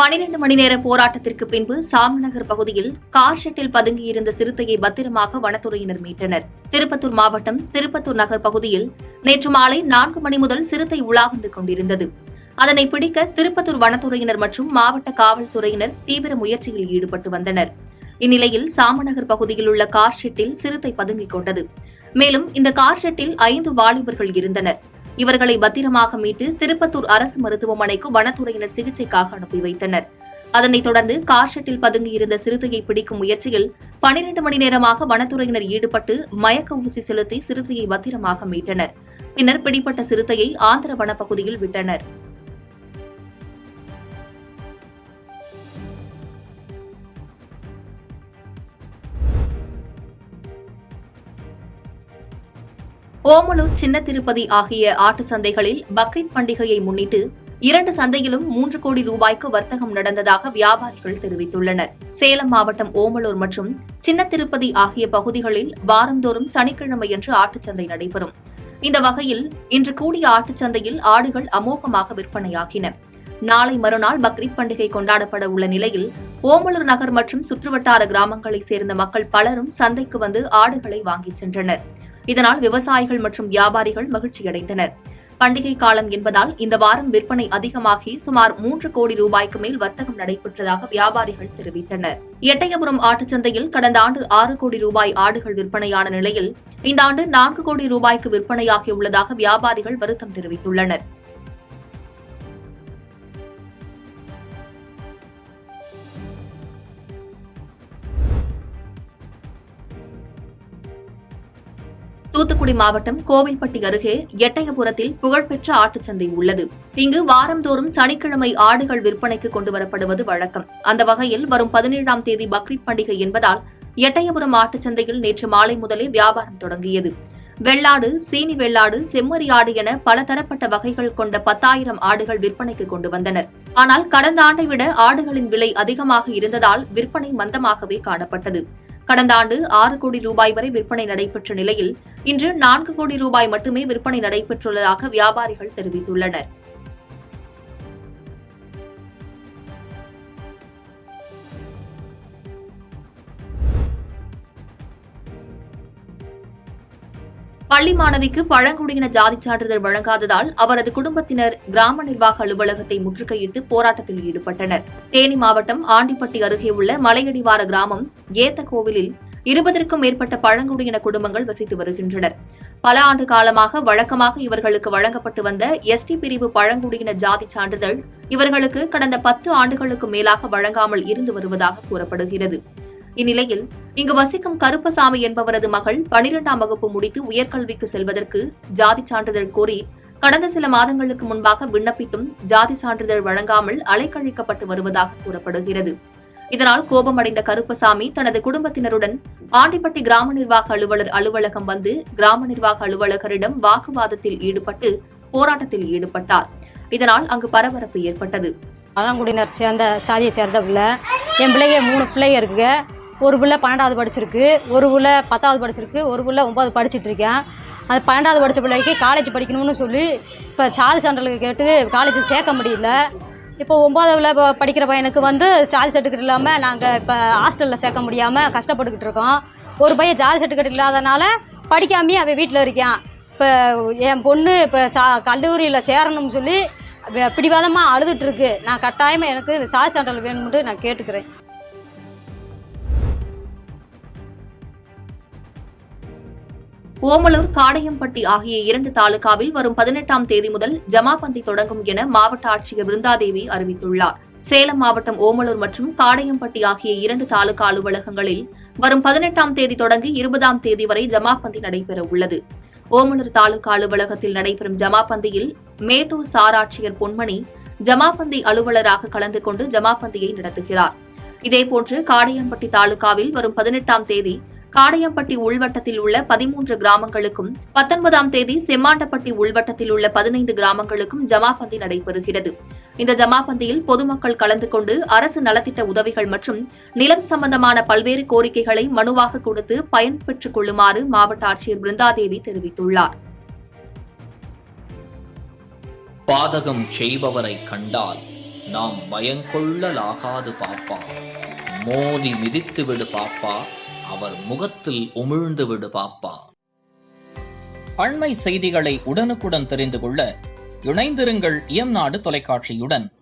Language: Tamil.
12 மணி நேர போராட்டத்திற்கு பின்பு சாமநகர் பகுதியில் கார் ஷெட்டில் பதுங்கியிருந்த சிறுத்தையை பத்திரமாக வனத்துறையினர் மீட்டனர். திருப்பத்தூர் மாவட்டம் திருப்பத்தூர் நகர் பகுதியில் நேற்று மாலை 4 மணி முதல் சிறுத்தை உலா வந்து கொண்டிருந்தது. அதனை பிடிக்க திருப்பத்தூர் வனத்துறையினர் மற்றும் மாவட்ட காவல்துறையினர் தீவிர முயற்சியில் ஈடுபட்டு வந்தனர். இந்நிலையில் சாமநகர் பகுதியில் உள்ள கார் ஷெட்டில் சிறுத்தை பதுங்கிக் கொண்டது. மேலும் இந்த கார் ஷெட்டில் 5 வாலிபர்கள் இருந்தனர். இவர்களை பத்திரமாக மீட்டு திருப்பத்தூர் அரசு மருத்துவமனைக்கு வனத்துறையினர் சிகிச்சைக்காக அனுப்பி வைத்தனர். அதனைத் தொடர்ந்து கார் ஷெட்டில் பதுங்கியிருந்த சிறுத்தையை பிடிக்கும் முயற்சியில் 12 மணி நேரமாக வனத்துறையினர் ஈடுபட்டு மயக்க ஊசி செலுத்தி சிறுத்தையை பத்திரமாக மீட்டனர். பின்னர் பிடிப்பட்ட சிறுத்தையை ஆந்திர வனப்பகுதியில் விட்டனர். ஓமலூர், சின்ன திருப்பதி ஆகிய ஆட்டு சந்தைகளில் பக்ரீத் பண்டிகையை முன்னிட்டு 2 சந்தையிலும் 3 கோடி ரூபாய்க்கு வர்த்தகம் நடந்ததாக வியாபாரிகள் தெரிவித்துள்ளனர். சேலம் மாவட்டம் ஓமலூர் மற்றும் சின்ன திருப்பதி ஆகிய பகுதிகளில் வாரந்தோறும் சனிக்கிழமையன்று ஆட்டுச்சந்தை நடைபெறும். இந்த வகையில் இன்று கூடிய ஆட்டுச்சந்தையில் ஆடுகள் அமோகமாக விற்பனையாகின. நாளை மறுநாள் பக்ரீத் பண்டிகை கொண்டாடப்பட உள்ள நிலையில் ஓமலூர் நகர் மற்றும் சுற்றுவட்டார கிராமங்களைச் சேர்ந்த மக்கள் பலரும் சந்தைக்கு வந்து ஆடுகளை வாங்கிச் சென்றனர். இதனால் விவசாயிகள் மற்றும் வியாபாரிகள் மகிழ்ச்சியடைந்தனர். பண்டிகை காலம் என்பதால் இந்த வாரம் விற்பனை அதிகமாகி சுமார் 3 கோடி ரூபாய்க்கு மேல் வர்த்தகம் நடைபெற்றதாக வியாபாரிகள் தெரிவித்தனர். எட்டயபுரம் ஆட்டுச்சந்தையில் கடந்த ஆண்டு 6 கோடி ரூபாய் ஆடுகள் விற்பனையான நிலையில் இந்த ஆண்டு 4 கோடி ரூபாய்க்கு விற்பனையாகியுள்ளதாக வியாபாரிகள் வருத்தம் தெரிவித்துள்ளனர். தூத்துக்குடி மாவட்டம் கோவில்பட்டி அருகே எட்டயபுரத்தில் புகழ்பெற்ற ஆட்டுச்சந்தை உள்ளது. இங்கு வாரந்தோறும் சனிக்கிழமை ஆடுகள் விற்பனைக்கு கொண்டுவரப்படுவது வழக்கம். அந்த வகையில் வரும் 17ஆம் தேதி பக்ரீத் பண்டிகை என்பதால் எட்டயபுரம் ஆட்டுச்சந்தையில் நேற்று மாலை முதலே வியாபாரம் தொடங்கியது. வெள்ளாடு, சீனி வெள்ளாடு, செம்மறி ஆடு என பல தரப்பட்ட வகைகள் கொண்ட 10,000 ஆடுகள் விற்பனைக்கு கொண்டு வந்தனர். ஆனால் கடந்த ஆண்டை விட ஆடுகளின் விலை அதிகமாக இருந்ததால் விற்பனை மந்தமாகவே காணப்பட்டது. கடந்த ஆண்டு 6 கோடி ரூபாய் வரை விற்பனை நடைபெற்ற நிலையில் இன்று 4 கோடி ரூபாய் மட்டுமே விற்பனை நடைபெற்றுள்ளதாக வியாபாரிகள் தெரிவித்துள்ளனர். பள்ளி மாணவிக்கு பழங்குடியின ஜாதி சான்றிதழ் வழங்காததால் அவரது குடும்பத்தினர் கிராம நிர்வாக அலுவலகத்தை முற்றுகையிட்டு போராட்டத்தில் ஈடுபட்டனர். தேனி மாவட்டம் ஆண்டிப்பட்டி அருகே உள்ள மலையடிவார கிராமம் ஏத்த கோவிலில் 20க்கும் மேற்பட்ட பழங்குடியின குடும்பங்கள் வசித்து வருகின்றனர். பல ஆண்டு காலமாக வழக்கமாக இவர்களுக்கு வழங்கப்பட்டு வந்த எஸ்டி பிரிவு பழங்குடியின ஜாதி சான்றிதழ் இவர்களுக்கு கடந்த 10 ஆண்டுகளுக்கு மேலாக வழங்காமல் இருந்து வருவதாக கூறப்படுகிறது. இந்நிலையில் இங்கு வசிக்கும் கருப்பசாமி என்பவரது மகள் 12ஆம் வகுப்பு முடித்து உயர்கல்விக்கு செல்வதற்கு ஜாதி சான்றிதழ் கோரி கடந்த சில மாதங்களுக்கு முன்பாக விண்ணப்பித்தும் ஜாதி சான்றிதழ் வழங்காமல் அலைக்கழிக்கப்பட்டு வருவதாக கூறப்படுகிறது. இதனால் கோபமடைந்த கருப்பசாமி தனது குடும்பத்தினருடன் ஆண்டிப்பட்டி கிராம நிர்வாக அலுவலர் அலுவலகம் வந்து கிராம நிர்வாக அலுவலகரிடம் வாக்குவாதத்தில் ஈடுபட்டு போராட்டத்தில் ஈடுபட்டார். இதனால் அங்கு பரபரப்பு ஏற்பட்டது. பழங்குடியினர் சேர்ந்த சாதியை சேர்ந்த பிள்ளை, என் பிள்ளைங்க 3 பிள்ளைங்க இருக்குங்க. ஒரு பிள்ளை 12வது படிச்சிருக்கு, ஒரு பிள்ளை 10வது படிச்சிருக்கு, ஒரு பிள்ளை 9வது படிச்சுட்டு இருக்கேன். அது 12வது படித்த பிள்ளைக்கு காலேஜ் படிக்கணும்னு சொல்லி இப்போ சாதி சான்றிதழ் கேட்டு காலேஜ் சேர்க்க முடியல. இப்போ 9வது படிக்கிற பையனுக்கு வந்து சாதி சர்டிஃபிகேட் இல்லாமல் நாங்கள் இப்போ ஹாஸ்டலில் சேர்க்க முடியாமல் கஷ்டப்பட்டுக்கிட்டு இருக்கோம். ஒரு பையன் ஜாதி சர்டிஃபிகேட் இல்லாதனால படிக்காமே அவன் வீட்டில் இருக்கான். இப்போ என் பொண்ணு இப்போ கல்லூரியில் சேரணும்னு சொல்லி பிடிவாதமாக அழுதுட்டுருக்கு. நான் கட்டாயமாக எனக்கு சாதி சான்றிதழ் வேணும்னு நான் கேட்டுக்கிறேன். ஓமலூர், காடையம்பட்டி ஆகிய 2 தாலுகாவில் வரும் 18ஆம் தேதி முதல் ஜமாபந்தி தொடங்கும் என மாவட்ட ஆட்சியர் பிருந்தாதேவி அறிவித்துள்ளார். சேலம் மாவட்டம் ஓமலூர் மற்றும் காடையம்பட்டி ஆகிய 2 தாலுகா அலுவலகங்களில் வரும் 18ஆம் தேதி தொடங்கி 20ஆம் தேதி வரை ஜமாபந்தி நடைபெற உள்ளது. ஓமலூர் தாலுகா அலுவலகத்தில் நடைபெறும் ஜமாபந்தியில் மேட்டூர் சார் ஆட்சியர் பொன்மணி ஜமாபந்தி அலுவலராக கலந்து கொண்டு ஜமாபந்தியை நடத்துகிறார். இதேபோன்று காடையம்பட்டி தாலுகாவில் வரும் 18ஆம் தேதி காடையம்பட்டி உள்வட்டத்தில் உள்ள 13 கிராமங்களுக்கும் 19ஆம் தேதி செம்மாண்டப்பட்டி உள்வட்டத்தில் உள்ள 15 கிராமங்களுக்கும் ஜமாபந்தி நடைபெறுகிறது. இந்த ஜமாபந்தியில் பொதுமக்கள் கலந்து கொண்டு அரசு நலத்திட்ட உதவிகள் மற்றும் நிலம் சம்பந்தமான பல்வேறு கோரிக்கைகளை மனுவாக கொடுத்து பயன்பெற்றுக் கொள்ளுமாறு மாவட்ட ஆட்சியர் பிருந்தாதேவி தெரிவித்துள்ளார். பாதகம் செய்பவரை கண்டால் நாம் பயங்கொள்ளலாகாது பாப்பா. மோதி மிதித்து விடு பாப்பா, அவர் முகத்தில் உமிழ்ந்து விடு பாப்பா. அண்மை செய்திகளை உடனுக்குடன் தெரிந்து கொள்ள இணைந்திருங்கள் இயம்நாடு தொலைக்காட்சியுடன்.